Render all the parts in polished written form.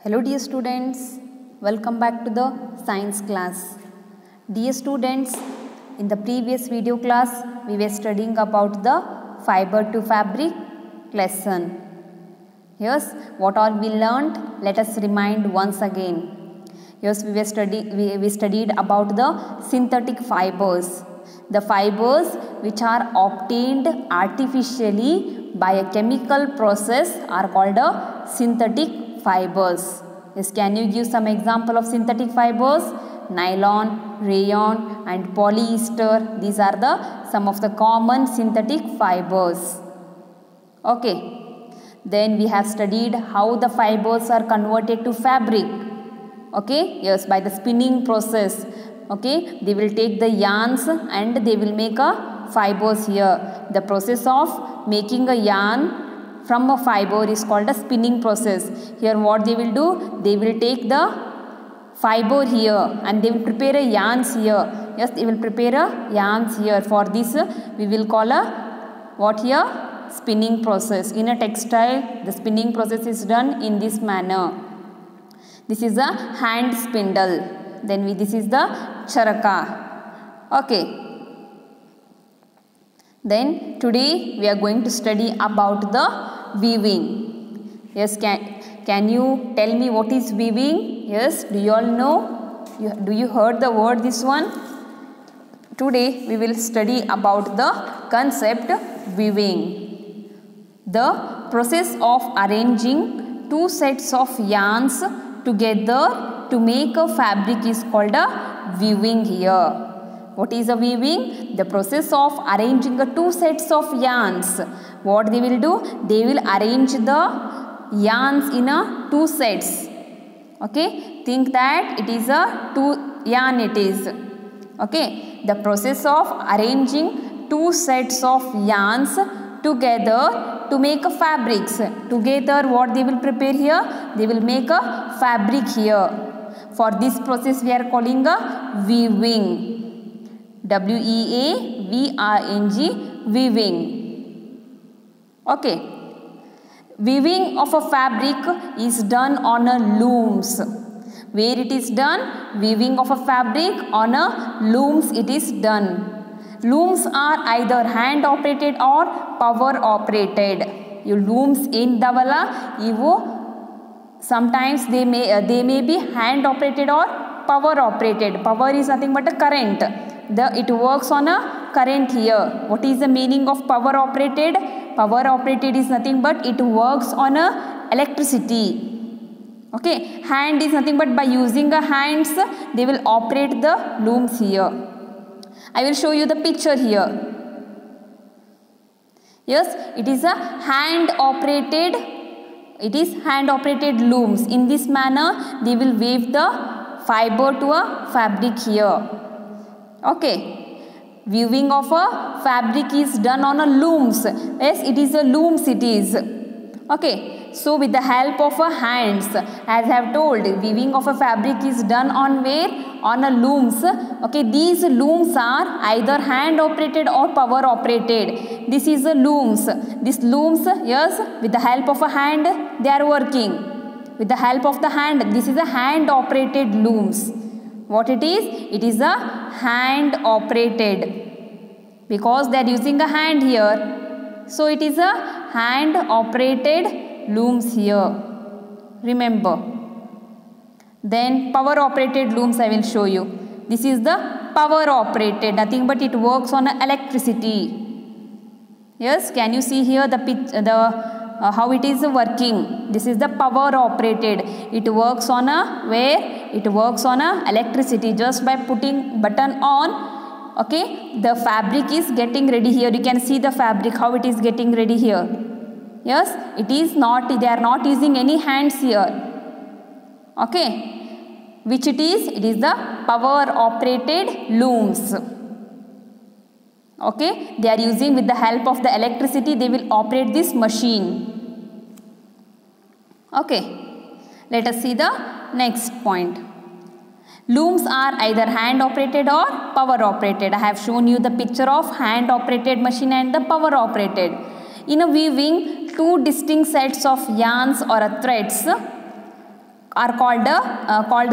Hello dear students, welcome back to the science class. Dear students, in the previous video class we were studying about the fiber to fabric lesson. Yes, what all we learnt, let us remind once again. Yes, we studied about the synthetic fibers. The fibers which are obtained artificially by a chemical process are called synthetic fibers. Yes, can you give some example of synthetic fibers? Nylon, rayon and polyester. These are some of the common synthetic fibers. Okay. Then we have studied how the fibers are converted to fabric. Okay. Yes, by the spinning process. Okay. They will take the yarns and they will make a fibers here. The process of making a yarn from a fiber is called a spinning process. Here what they will do? They will take the fiber here and they will prepare a yarns here. Yes, they will prepare a yarns here. For this we will call a what here? Spinning process. In a textile, the spinning process is done in this manner. This is a hand spindle. Then this is the charaka. Okay. Then today we are going to study about the weaving. Yes, can you tell me what is weaving? Yes, do you all know? Do you heard the word this one? Today we will study about the concept weaving. The process of arranging two sets of yarns together to make a fabric is called a weaving here. What is a weaving? The process of arranging two sets of yarns. What they will do? They will arrange the yarns in two sets. Okay. Think that it is a two yarn it is. Okay. The process of arranging two sets of yarns together to make a fabrics. Together what they will prepare here? They will make a fabric here. For this process we are calling a weaving. W-E-A-V-I-N-G, weaving. Okay. Weaving of a fabric is done on a looms. Where it is done? Weaving of a fabric on a looms it is done. Looms are either hand operated or power operated. You looms in davala, sometimes they may be hand operated or power operated. Power is nothing but a current. It works on a current here. What is the meaning of power operated? Power operated is nothing but it works on a electricity. Okay. Hand is nothing but by using the hands they will operate the looms here. I will show you the picture here. Yes, it is a hand operated. It is hand operated looms. In this manner they will weave the fiber to a fabric here. Okay. Weaving of a fabric is done on a looms. Yes, it is a looms it is. Okay. So with the help of a hands, as I have told, weaving of a fabric is done on where? On a looms. Okay. These looms are either hand operated or power operated. This is a looms. These looms, yes, with the help of a hand they are working. With the help of the hand, this is a hand operated looms. What it is? It is a hand operated because they are using a hand here. So it is a hand operated looms here. Remember. Then power operated looms I will show you. This is the power operated, nothing but it works on electricity. Yes, can you see here how it is working? This is the power operated. It works on it works on electricity just by putting button on. Okay, the fabric is getting ready here. You can see the fabric how it is getting ready here. Yes, it is not. They are not using any hands here. Okay, which it is? It is the power operated looms. Okay, they are using with the help of the electricity they will operate this machine. Okay, let us see the next point. Looms are either hand operated or power operated. I have shown you the picture of hand operated machine and the power operated. In a weaving, two distinct sets of yarns or threads are called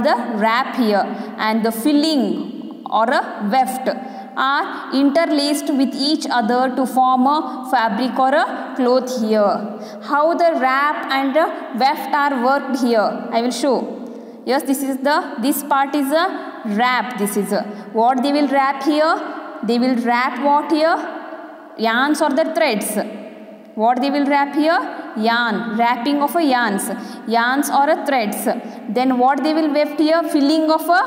the wrap here, and the filling or a weft are interlaced with each other to form a fabric or a cloth here. How the wrap and the weft are worked here, I will show. Yes, this part is a wrap. This is what they will wrap here. They will wrap what here? Yarns or the threads. What they will wrap here? Yarn. Wrapping of a yarns. Yarns or a threads. Then what they will weft here? Filling of a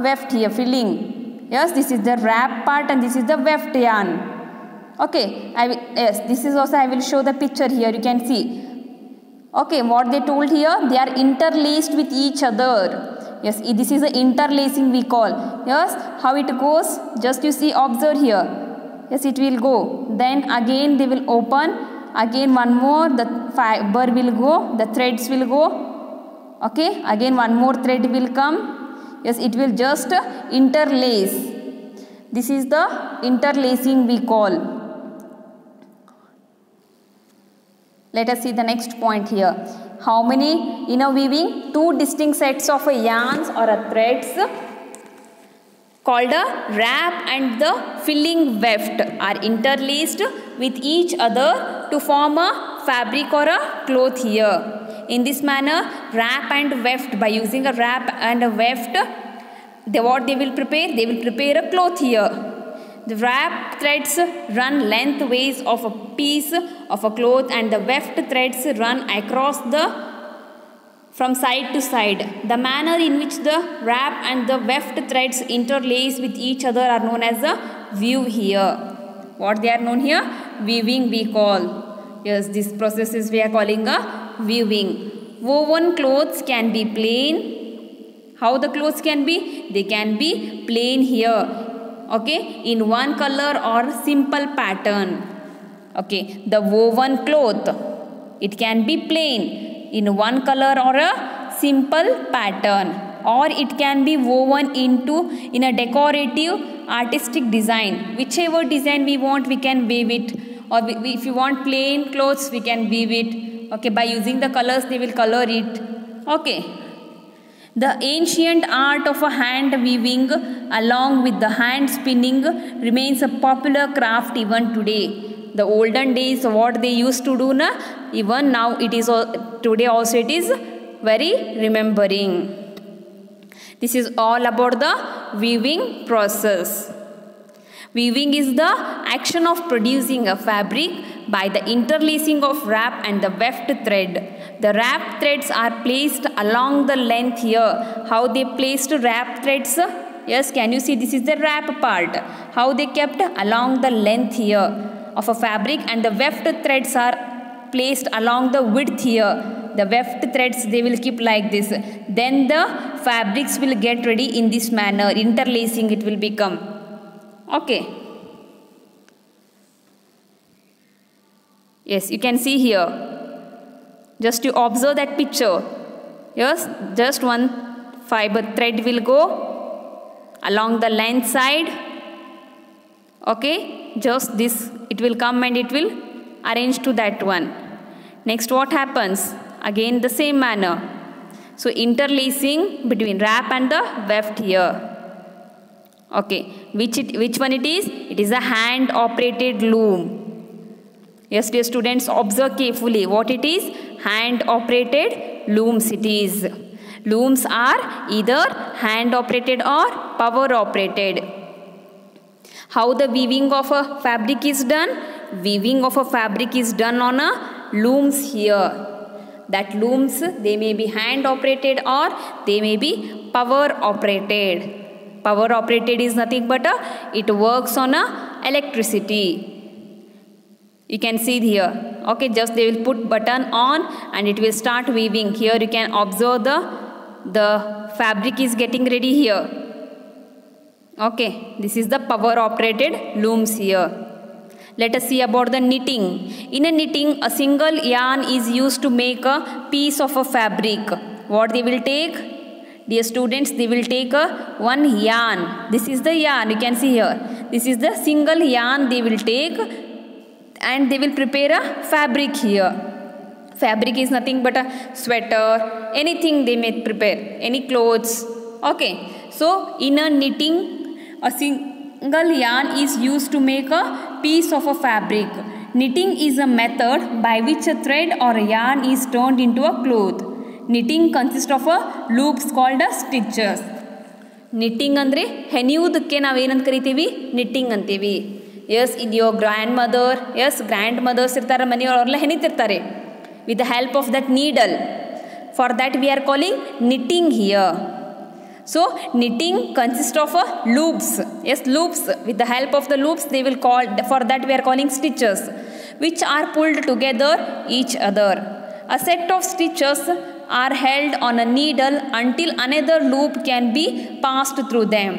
weft here. Filling. Yes, this is the wrap part and this is the weft yarn. Okay. Yes, this is also I will show the picture here. You can see. Okay, what they told here? They are interlaced with each other. Yes, this is the interlacing we call. Yes, how it goes? Just you see, observe here. Yes, it will go. Then again they will open. Again one more, the fiber will go. The threads will go. Okay, again one more thread will come. Yes, it will just interlace. This is the interlacing we call. Let us see the next point here. How many in a weaving? 2 distinct sets of yarns or threads called a wrap and the filling weft are interlaced with each other to form a fabric or a cloth here. In this manner, wrap and weft, by using a wrap and a weft, what they will prepare? They will prepare a cloth here. The wrap threads run lengthways of a piece of a cloth and the weft threads run across from side to side. The manner in which the wrap and the weft threads interlace with each other are known as a weave here. What they are known here? Weaving we call. Yes, this process is we are calling a weaving. Woven clothes can be plain. How the clothes can be? They can be plain here. Okay, in one color or simple pattern. Okay, the woven cloth, it can be plain in one color or a simple pattern, or it can be woven in a decorative artistic design. Whichever design we want, we can weave it, or if you want plain clothes, we can weave it. Okay, by using the colors, they will color it. Okay. The ancient art of a hand weaving along with the hand spinning remains a popular craft even today. The olden days, what they used to do, even now it is today also it is very remembering. This is all about the weaving process. Weaving is the action of producing a fabric by the interlacing of wrap and the weft thread. The wrap threads are placed along the length here. How they placed wrap threads? Yes, can you see? This is the wrap part. How they kept along the length here of a fabric, and the weft threads are placed along the width here. The weft threads, they will keep like this. Then the fabrics will get ready in this manner. Interlacing it will become. Okay. Yes, you can see here. Just to observe that picture. Yes, just one fiber thread will go along the length side. Okay, just this, it will come and it will arrange to that one. Next, what happens? Again the same manner. So interlacing between wrap and the weft here. Okay, which one it is? It is a hand operated loom. Yes, dear students, observe carefully what it is. Hand operated looms it is. Looms are either hand operated or power operated. How the weaving of a fabric is done? Weaving of a fabric is done on a looms here. That looms, they may be hand operated or they may be power operated. Power operated is nothing but it works on electricity. You can see here. Okay, just they will put button on and it will start weaving. Here you can observe the fabric is getting ready here. Okay, this is the power operated looms here. Let us see about the knitting. In a knitting, a single yarn is used to make a piece of a fabric. What they will take? Dear students, they will take one yarn. This is the yarn, you can see here. This is the single yarn they will take and they will prepare a fabric here. Fabric is nothing but a sweater, anything they may prepare, any clothes. Okay, so in a knitting, a single yarn is used to make a piece of a fabric. Knitting is a method by which a thread or a yarn is turned into a cloth. Knitting consists of a loops called as stitches. Knitting andre ಹೆಣೆಯುವುದಕ್ಕೆ ನಾವು ಏನಂತ ಕರಿತೀವಿ, knitting ಅಂತೀವಿ. Yes, in your grandmother, yes, grandmothers ಇರ್ತಾರೆ ಮನೆಯವರೆಲ್ಲ ಹೆಣಿತಿರ್ತಾರೆ with the help of that needle. For that we are calling knitting here. So knitting consists of a loops. Yes, loops. With the help of the loops they will call, for that we are calling stitches, which are pulled together each other. A set of stitches are held on a needle until another loop can be passed through them.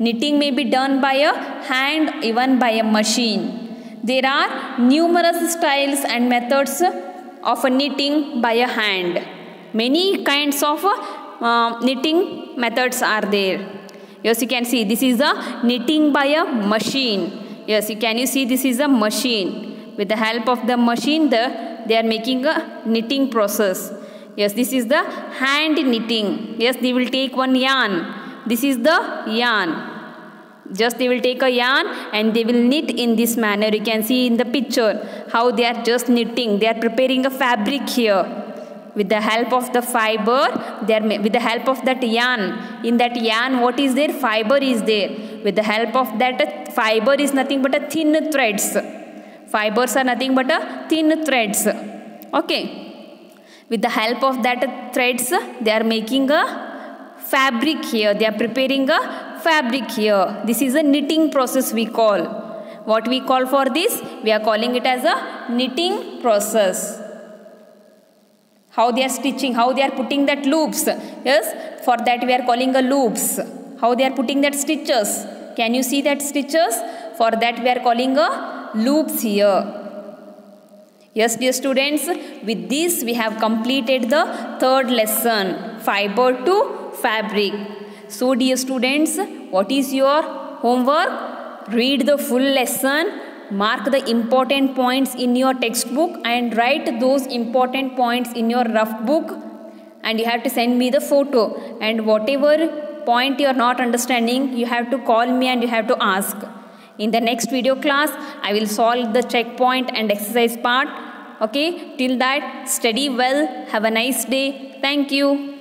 Knitting may be done by a hand, even by a machine. There are numerous styles and methods of knitting by a hand. Many kinds of knitting methods are there. Yes, you can see this is a knitting by a machine. Yes, can you see this is a machine. With the help of the machine, they are making a knitting process. Yes, this is the hand knitting. Yes, they will take one yarn. This is the yarn. Just they will take a yarn and they will knit in this manner. You can see in the picture how they are just knitting. They are preparing a fabric here. With the help of the fiber, with the help of that yarn. In that yarn, what is there? Fiber is there. With the help of that fiber is nothing but a thin threads. Fibers are nothing but a thin threads. Okay. With the help of that threads, they are making a fabric here. They are preparing a fabric here. This is a knitting process we call. What we call for this? We are calling it as a knitting process. How they are stitching, how they are putting that loops. Yes, for that we are calling a loops. How they are putting that stitches. Can you see that stitches? For that we are calling a loops here. Yes, dear students, with this we have completed the third lesson, fiber to fabric. So dear students, what is your homework? Read the full lesson, mark the important points in your textbook and write those important points in your rough book, and you have to send me the photo, and whatever point you are not understanding, you have to call me and you have to ask. In the next video class, I will solve the checkpoint and exercise part. Okay, till that, study well. Have a nice day. Thank you.